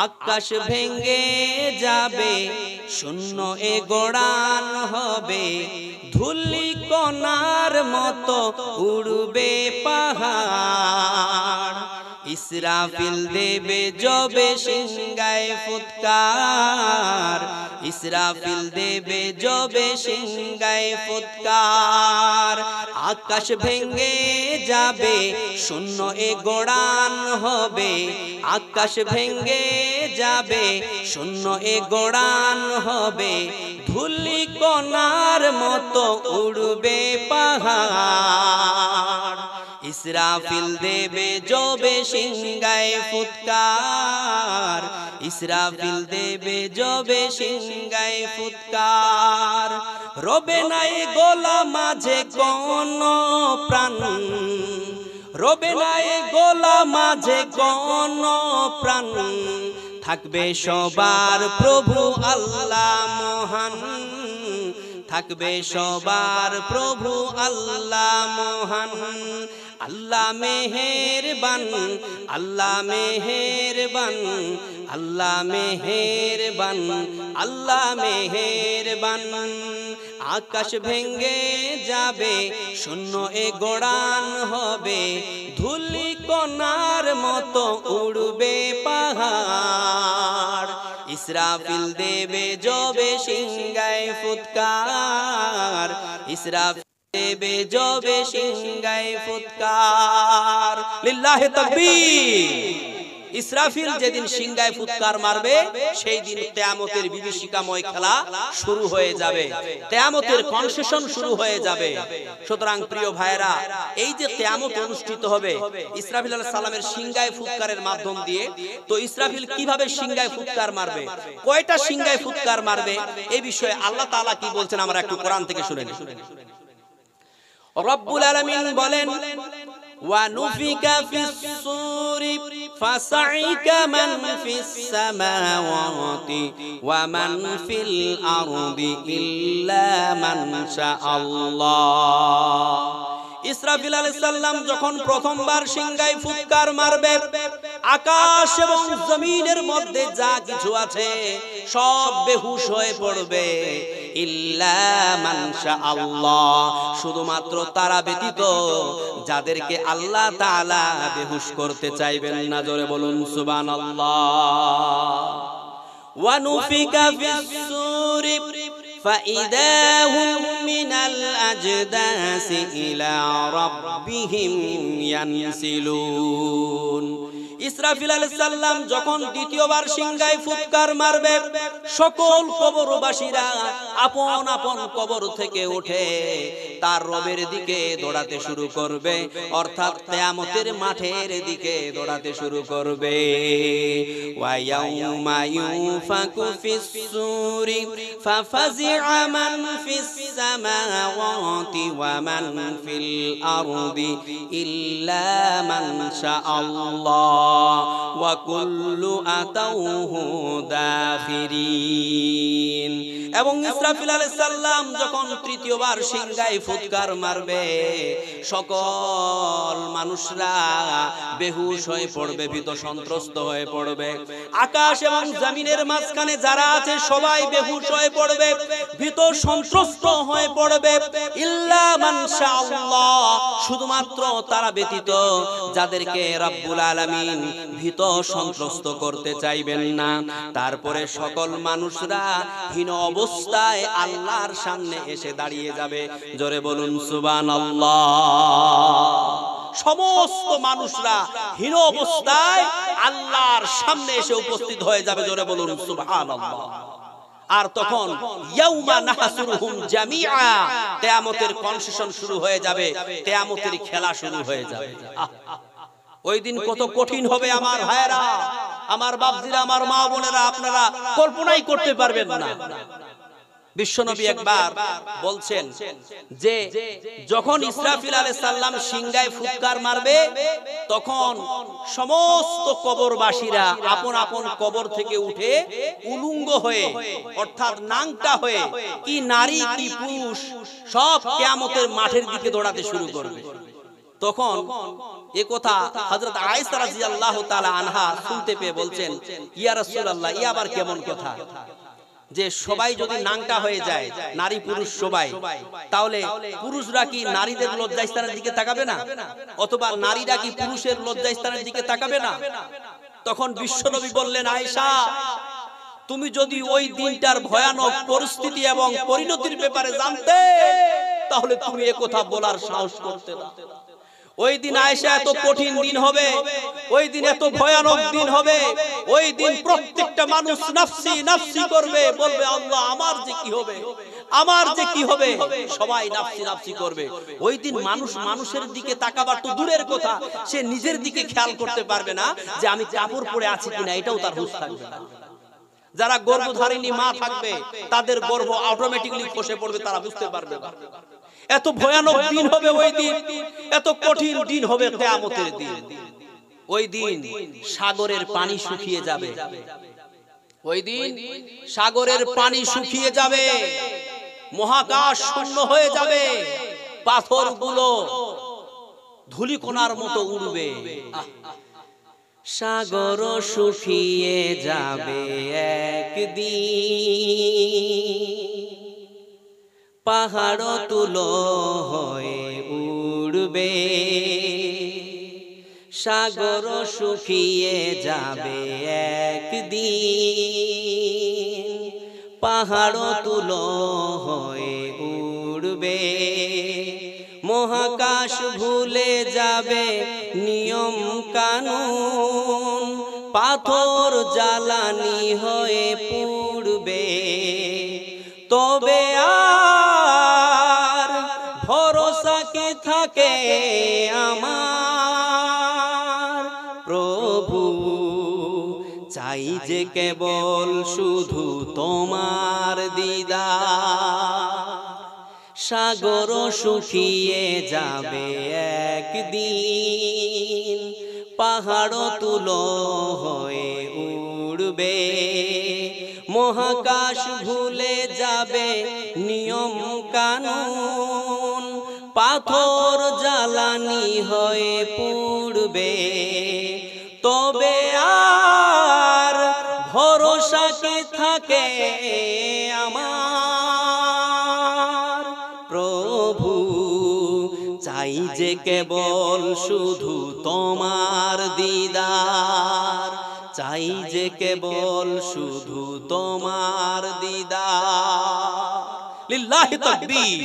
আকাশ ভেঙে যাবে, শূন্য এ গড়ান হবে, ধুলি কণার মতো উড়বে পাহাড়। ইসরাফিল দেবে জবে সিংহায় ফুৎকার, ইসরাফিল দেবে জবে সিংহায় ফুৎকার। আকাশ ভেঙে যাবে, শূন্য এ গড়ান হবে, আকাশ ভেঙে যাবে, শূন্য এ গড়ান হবে, ধুলি কণার মতো উড়বে পাহাড়। ইসরাফিল দেবে জবে সিংহায় ফুৎকার, ইসরাফিল দেবে জবে সিংহায় ফুৎকার। রবে নাই গোলা মাঝে কোন প্রাণ, রবে নাই গোলা মাঝে কোন প্রাণ, থাকবে সবার প্রভু আল্লাহ মহান, থাকবে সবার প্রভু আল্লাহ মহান। আল্লাহ মেহেরবান, আল্লাহ মেহেরবান, আল্লাহ মেহেরবান, আল্লাহ মেহেরবান। আকাশ ভেঙে যাবে, শূন্য এ গড়ান হবে, ধুলি কণার মতো উড়বে পাহাড়। ইসরাফিল দেবে জবে সিংহায় ফুৎকার, ইসরাফিল দেবে জবে সিংহায় ফুৎকার। লিল্লাহি তাকবীর। ইসরাফিল যেদিন সিংহায় ফুৎকার মারবে, সেই দিন কিয়ামতের বিভীষিকাময় খেলা শুরু হয়ে যাবে, কিয়ামতের কনসেশন শুরু হয়ে যাবে। সুতরাং প্রিয় ভাইরা, এই যে কিয়ামত অনুষ্ঠিত হবে ইসরাফিল আলাইহিস সালামের সিংহায় ফুৎকারের মাধ্যম দিয়ে, তো ইসরাফিল কিভাবে সিংহায় ফুৎকার মারবে, কয়টা সিংহায় ফুৎকার মারবে, এই বিষয়ে আল্লাহ তাআলা কি বলছেন আমরা একটু কোরআন থেকে শুনে নিই। রব্বুল আলামিন বলেন, وَنُفِخَ فِي الصُّورِ فَصَعِقَ مَنْ فِي السَّمَاوَاتِ وَمَنْ فِي الْأَرْضِ إِلَّا مَنْ شَاءَ اللَّهُ। ইসরাফিল আলাইহিস সালাম যখন প্রথমবার সিংহায় ফুৎকার মারবে, আকাশ এবং জমিনের মধ্যে যা কিছু আছে সব বেহুশ হয়ে পড়বে, ইল্লা মান শাআল্লাহ, শুধুমাত্র তারা ব্যতীত যাদেরকে আল্লাহ তাআলা বেহুশ করতে চাইবেন না। জোরে বলুন সুবহানাল্লাহ। ওয়া নুফিকা ফিস সূরি فإذا هم من الأجداث إلى ربهم ينسلون। ইসরাফিল আলাইহিস সালাম যখন দ্বিতীয়বার সিংহায় ফুৎকার মারবে, সকল কবরবাসীরা আপন আপন কবর থেকে উঠে তার রবের দিকে দৌড়াতে শুরু করবে, অর্থাৎ কিয়ামতের মাঠের দিকে দৌড়াতে শুরু করবে। ওয়া ইয়াউমা ইউফাকু ফিস সূরি ফাফাজিআ মান ফিস সামাওয়াতি ওয়া মান ফিল আরদি ইল্লা মান শাআল্লাহ ওয়া কুল্লু আতাউহু দাখিরিন। এবং ইসরাফিল আলাইহিস সালাম যখন তৃতীয়বার সিংহায় ফুৎকার মারবে, সকল মানুষরা বেহুশ হয়ে পড়বে, ভীত সন্ত্রস্ত হয়ে পড়বে। আকাশ এবং জমিনের মাঝখানে যারা আছে সবাই বেহুশ হয়ে পড়বে, ভীত সন্ত্রস্ত হয়ে পড়বে। ইল্লা মান শাআল্লাহ, শুধুমাত্র তারা ব্যতীত যাদেরকে রব্বুল আলামিন ভীত সন্ত্রস্ত করতে চাইবেন না। তারপরে সকল মানুষরা হীন অবস্থায় আল্লাহর সামনে এসে দাঁড়িয়ে যাবে। জোরে বলুন সুবহানাল্লাহ। সমস্ত মানুষরা হীন অবস্থায় আল্লাহর সামনে এসে উপস্থিত হয়ে যাবে। জোরে বলুন সুবহানাল্লাহ। আর তখন ইয়াউমা নাহসুরুহুম জামিআ, কিয়ামতের কনসেশন শুরু হয়ে যাবে, কিয়ামতের খেলা শুরু হয়ে যাবে। ওই দিন কত কঠিন হবে আমার ভাইরা, আমার বাপজিরা, আমার মা বোনেরা, আপনারা কল্পনাই করতে পারবেন না। বিশ্বনবী একবার বলছেন যে যখন ইসরাফিল আলাইহিস সালাম সিংহায় ফুৎকার মারবে, তখন সমস্ত কবরবাসীরা আপন আপন কবর থেকে উঠে উলঙ্গ হয়ে, অর্থাৎ নাংটা হয়ে, কি নারী কি পুরুষ, সব কিয়ামতের মাঠের দিকে দৌড়াতে শুরু করবে। তখন এ কথা হযরত আয়েশা রাদিয়াল্লাহু তাআলা আনহা শুনতে পেয়ে বলছেন, ইয়া রাসূলুল্লাহ, ই আবার কেমন কথা যে সবাই যদি নাংটা হয়ে যায়, নারী পুরুষ সবাই, তাহলে পুরুষরা কি নারীদের লজ্জাস্থানের দিকে তাকাবে না, অথবা নারীরা কি পুরুষের লজ্জাস্থানের দিকে তাকাবে না? তখন বিশ্বনবী বললেন, আয়েশা, তুমি যদি ওই দিনটার ভয়ানক পরিস্থিতি এবং পরিণতির ব্যাপারে জানতে, তাহলে তুমি এ কথা বলার সাহস করতে না। ওই দিন আয়েশা, এত কঠিন দিন হবে, ওই দিন এত ভয়ানক দিন হবে, ওই দিন প্রত্যেকটা মানুষ নাফসি নাফসি করবে, বলবে আল্লাহ আমার যে কি হবে, আমার যে কি হবে, সবাই নাফসি নাফসি করবে। ওই দিন মানুষ মানুষের দিকে তাকাবার তো দূরের কথা, সে নিজের দিকে খেয়াল করতে পারবে না যে আমি কাপড় পরে আছি কিনা, এটাও তার হুঁশ থাকবে না। যারা গর্ভধারিণী মা থাকবে, তাদের গর্ভ অটোমেটিক্যালি খসে পড়বে, তারা বুঝতে পারবে না। এত ভয়ানক দিন হবে ওই দিন, এত কঠিন দিন হবে কিয়ামতের দিন। ওই দিন সাগরের পানি শুকিয়ে যাবে, ওই দিন সাগরের পানি শুকিয়ে যাবে, মহাকাশ শূন্য হয়ে যাবে, পাথরগুলো ধূলিকণার মতো উড়বে। সাগর শুকিয়ে যাবে একদিন, পাহাড় তুলো হয়ে উড়বে। সাগর শুকিয়ে যাবে একদিন, পাহাড় তুলো হয়ে উড়বে। মহাকাশ ভুলে যাবে নিয়ম কানুন, পাথর জ্বালানি হয়ে পুড়বে। তবে আর ভরসা কে থাকে আমার প্রভু, চাই যে কেবল শুধু তোমার দিদার। সাগর শুকিয়ে যাবে একদিন, পাহাড় তুলো হয়ে উড়বে। মহাকাশ ভুলে যাবে নিয়ম কানুন, পাথর জ্বালানি হয়ে পুড়বে। তবে আর ভরসা কে থাকে আমার প্রভু, চাই যে কেবল শুধু তোমার দিদার, চাই যে কেবল শুধু তোমার দিদার। লিল্লাহি তাকবীর।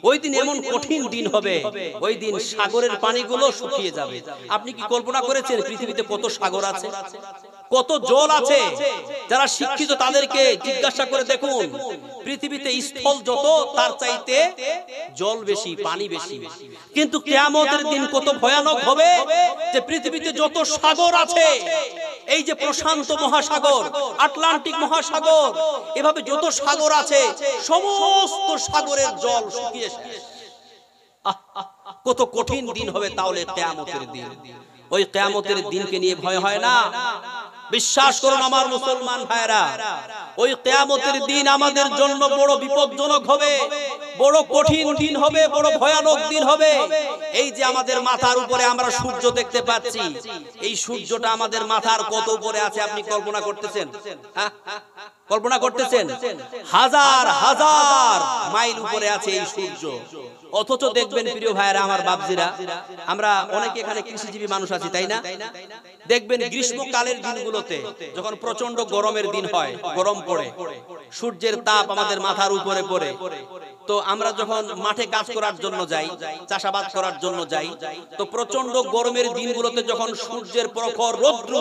ওই দিন এমন কঠিন দিন হবে, ওই দিন সাগরের পানিগুলো শুকিয়ে যাবে। আপনি কি কল্পনা করেছেন পৃথিবীতে কত সাগর আছে, কত জল আছে? যারা শিক্ষিত তাদেরকে জিজ্ঞাসা করে দেখুন, পৃথিবীতে স্থল যত, তার চাইতে জল বেশি, পানি বেশি। কিন্তু কিয়ামতের দিন কত ভয়ানক হবে যে পৃথিবীতে যত সাগর আছে, এই যে প্রশান্ত মহাসাগর, আটলান্টিক মহাসাগর, এভাবে যত সাগর আছে, সমস্ত সাগরের জল শুকিয়ে শেষ। কত কঠিন দিন হবে তাহলে কিয়ামতের দিন। ওই কিয়ামতের দিনকে নিয়ে ভয় হয় না? বিশ্বাস করুন আমার মুসলমান ভাইরা, ওই কিয়ামতের দিন আমাদের জন্য বড় বিপজ্জনক হবে, বড় কঠিন দিন হবে, বড় ভয়ানক দিন হবে। এই যে আমাদের মাথার উপরে আমরা সূর্য দেখতে পাচ্ছি, এই সূর্যটা আমাদের মাথার কত উপরে আছে আপনি কল্পনা করতেছেন? কল্পনা করতেছেন? হাজার হাজার মাইল উপরে আছে এই সূর্য। অথচ দেখবেন প্রিয় ভাইরা, আমার বাপজিরা, আমরা অনেকে এখানে কৃষিজীবী মানুষ আছি, তাই না? দেখবেন গ্রীষ্মকালের দিনগুলোতে যখন প্রচন্ড গরমের দিন হয়, গরম পড়ে, সূর্যের তাপ আমাদের মাথার উপরে পড়ে, তো আমরা যখন মাঠে কাজ করার জন্য যাই, চাষাবাদ করার জন্য যাই, তো প্রচন্ড গরমের দিনগুলোতে যখন সূর্যের প্রখর রৌদ্র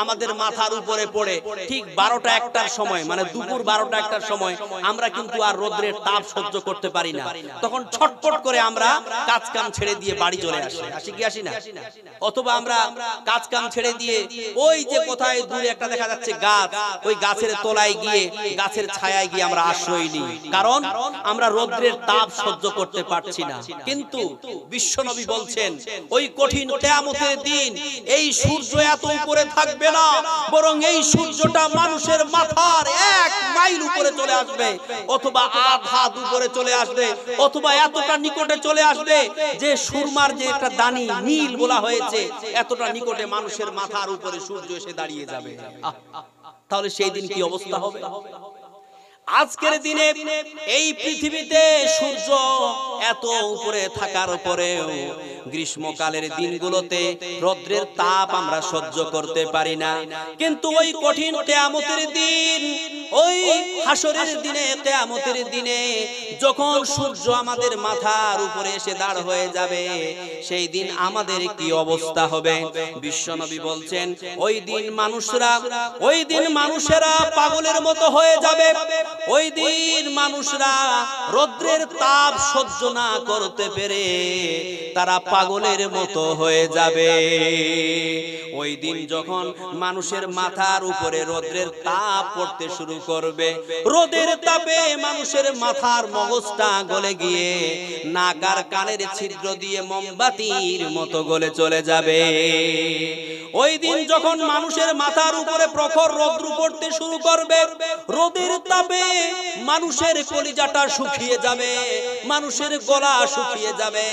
আমাদের মাথার উপরে পড়ে, ঠিক 12টা-1টার সময়, মানে দুপুর 12টা-1টার সময়, আমরা কিন্তু আর রৌদ্রের তাপ সহ্য করতে পারি না। তখন ছটফট করে আমরা কাজ কাম ছেড়ে দিয়ে বাড়ি চলে আসি, আসি কি আসি না? অথবা আমরা কাজ কাম ছেড়ে দিয়ে ওই যে কোথায় দূরে একটা দেখা যাচ্ছে গাছ, ওই গাছের তলায় গিয়ে, গাছের ছায়ায় গিয়ে আমরা আশ্রয় নিই, কারণ আমরা রৌদ্রের তাপ সহ্য করতে পারছি না। কিন্তু বিশ্বনবী বলছেন, ওই কঠিন কিয়ামতের দিন এই সূর্য এত উপরে থাকবে না, বরং এই সূর্যটা মানুষের মাথার 1 মাইল উপরে চলে আসবে, অথবা আধ হাত উপরে চলে আসবে, অথবা এতটা নিকটে চলে আসবে যে সুরমার যে একটা দানি নীল বলা হয়েছে, এতটা নিকটে মানুষের মাথার উপরে সূর্য এসে দাঁড়িয়ে যাবে। তাহলে সেই দিন কি অবস্থা হবে? আজকের দিনে এই পৃথিবীতে সূর্য এত উপরে থাকার পরেও গ্রীষ্মকালের দিনগুলোতে রৌদ্রের তাপ আমরা সহ্য করতে পারি না, কিন্তু ওই কঠিন কিয়ামতের দিন, ওই হাসরের দিনে, কিয়ামতের দিনে যখন সূর্য আমাদের মাথার উপরে এসে দাঁড় হয়ে যাবে, সেই দিন আমাদের কি অবস্থা হবে? বিশ্বনবী বলছেন, ওই দিন মানুষেরা পাগলের মতো হয়ে যাবে। ওই দিন মানুষরা রৌদ্রের তাপ সহ্য না করতে পেরে তারা পাগলের মতো হয়ে যাবে। ওই দিন যখন মানুষের মাথার উপরে রৌদ্রের তাপ পড়তে শুরু করবে, রোদের তাপে মানুষের মাথার মগজটা গলে গিয়ে নাক আর কানের ছিদ্র দিয়ে মোমবাতির মতো গলে চলে যাবে। ওই দিন যখন মানুষের মাথার উপরে প্রখর রৌদ্র পড়তে শুরু করবে, রোদের তাপে মানুষের কলিজাটা শুকিয়ে যাবে, মানুষের গলা শুকিয়ে যাবে,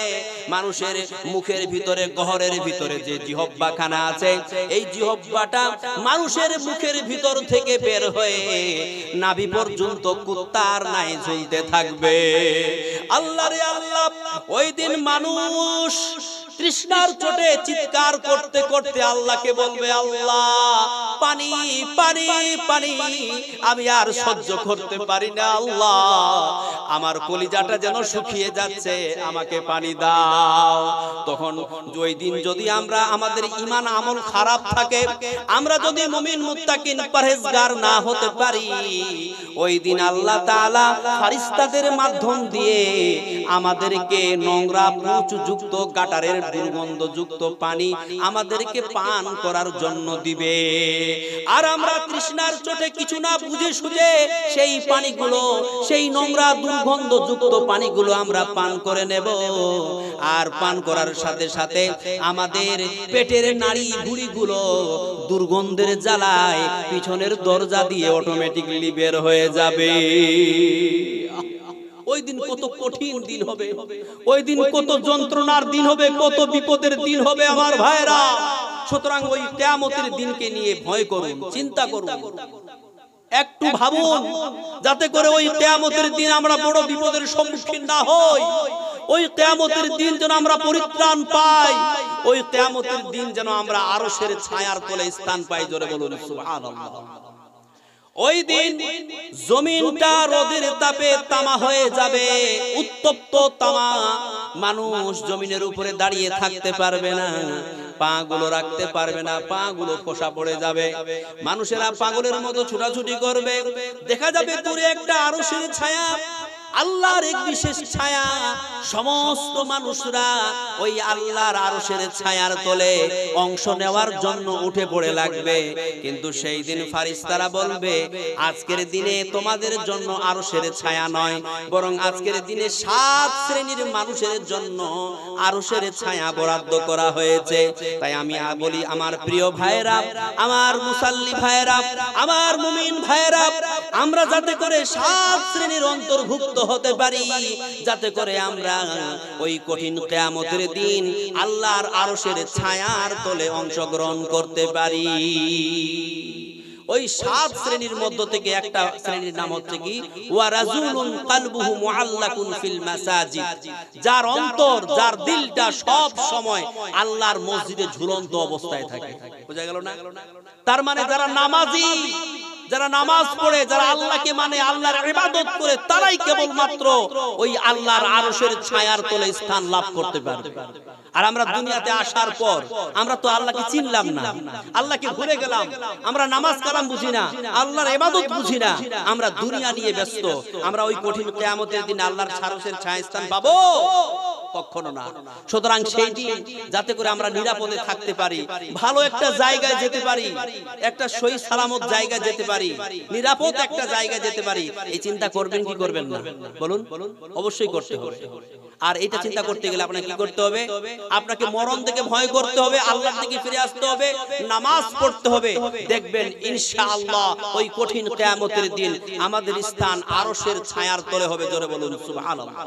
মানুষের মুখের ভিতরে, গহরের ভিতরে যে জিহ্বাখানা আছে, এই জিহ্বাটা মানুষের মুখের ভিতর থেকে বের হয়ে নাভি পর্যন্ত কুত্তার নাই ঝুলতে থাকবে। আল্লাহ রে আল্লাহ, ওই দিন মানুষ তৃষ্ণার চোটে চিৎকার করতে করতে আল্লাহকে বলবে, আল্লাহ পানি পানি পানি, আমি আর সহ্য করতে পারি না, আল্লাহ আমার কলিজাটা যেন শুকিয়ে যাচ্ছে, আমাকে পানি দাও। তখন ওই দিন যদি আমরা, আমাদের ঈমান আমল খারাপ থাকে, আমরা যদি মুমিন মুত্তাকিন পরহেজগার না হতে পারি, ওই দিন আল্লাহ তাআলা ফেরেশতাদের মাধ্যম দিয়ে আমাদেরকে নোংরা পুঁচযুক্ত গাটারের দুর্গন্ধযুক্ত পানি আমাদেরকে পান করার জন্য দিবে। আর আমরা তৃষ্ণার চোটে কিছু না বুঝে সুঝে সেই পানিগুলো, সেই নোংরা দুর্গন্ধযুক্ত পানিগুলো আমরা পান করে নেব। আর পান করার সাথে সাথে আমাদের পেটের নাড়ি ভুঁড়িগুলো দুর্গন্ধের জ্বালায় পিছনের দরজা দিয়ে অটোমেটিক্যালি বের হয়ে যাবে। ওই দিন কত কঠিন দিন হবে, ওই দিন কত যন্ত্রণার দিন হবে, কত বিপদের দিন হবে আমার ভাইরা। সুতরাং ওই কিয়ামতের দিনকে নিয়ে ভয় করুন, চিন্তা করুন, একটু ভাবুন, যাতে করে ওই কিয়ামতের দিন আমরা বড় বিপদের সম্মুখীন না হই। ওই কিয়ামতের দিন যেন আমরা পরিত্রাণ পাই, ওই কিয়ামতের দিন যেন আমরা আরশের ছায়ার তলে স্থান পাই। জোরে বলুন সুবহানাল্লাহ। ওই দিন জমিনটা রোদের তাপে তামা হয়ে যাবে, উত্তপ্ত তামা। মানুষ জমিনের উপরে দাঁড়িয়ে থাকতে পারবে না, পা গুলো রাখতে পারবে না, পা গুলো খোসা পড়ে যাবে। মানুষেরা পাগলের মতো ছুটাছুটি করবে, দেখা যাবে দূরে একটা আরশের ছায়া, আল্লাহর এক বিশেষ ছায়া। সমস্ত মানুষরা ওই আল্লাহর আরশের ছায়ার তলে অংশ নেওয়ার জন্য উঠে পড়ে লাগবে। কিন্তু সেই দিন ফেরেশতারা বলবে, আজকের দিনে তোমাদের জন্য আরশের ছায়া নয়, বরং আজকের দিনে 7 শ্রেণীর মানুষের জন্য আরশের ছায়া বরাদ্দ করা হয়েছে। তাই আমি বলি, আমার প্রিয় ভাইরা, আমার মুসাল্লি ভাইরা, আমার মুমিন ভাইরা, আমরা যাতে করে 7 শ্রেণীর অন্তর্ভুক্ত হতে পারি, যাতে করে আমরা ওই কঠিন কিয়ামতের দিন আল্লাহর আরশের ছায়ার তলে অংশগ্রহণ করতে পারি। ওই 7 শ্রেণীর মধ্য থেকে একটা শ্রেণীর নাম হচ্ছে কি, ওয়া রাজুলুন কলবুহু মুআল্লাকুন ফিল মাসাজিদ, যার অন্তর, যার দিলটা সব সময় আল্লাহর মসজিদে ঝুলন্ত অবস্থায় থাকে। বুঝা গেল না? তার মানে যারা নামাজি, যারা নামাজ পড়ে, যারা আল্লাহকে মানে, আল্লাহর ইবাদত করে, তারাই কেবলমাত্র ওই আল্লাহর আরশের ছায়ার তলে স্থান লাভ করতে পারবে। আর আমরা দুনিয়াতে আসার পর আমরা তো আল্লাহকে চিনলাম না, আল্লাহকে ভুলে গেলাম, আমরা নামাজ কালাম বুঝি না, আল্লাহর ইবাদত বুঝি না, আমরা দুনিয়া নিয়ে ব্যস্ত। আমরা ওই কঠিন কিয়ামতের দিন আল্লাহর আরশের ছায়া স্থান পাবো? কখনো না। সুতরাং সেই দিন যাতে করে আমরা নিরাপদে থাকতে পারি, ভালো একটা জায়গায় যেতে পারি, একটা সহি সালামত জায়গায় যেতে পারি, নিরাপদ একটা জায়গায় যেতে পারি, এই চিন্তা করবেন কি করবেন না বলুন? অবশ্যই করতে হবে। আর এটা চিন্তা করতে গেলে আপনাকে কি করতে হবে? আপনাকে মরণ থেকে ভয় করতে হবে, আল্লাহর দিকে ফিরে আসতে হবে, নামাজ পড়তে হবে। দেখবেন ইনশাআল্লাহ ওই কঠিন কিয়ামতের দিন আমাদের স্থান আরশের ছায়ার তলে হবে। জোরে বলুন সুবহানাল্লাহ।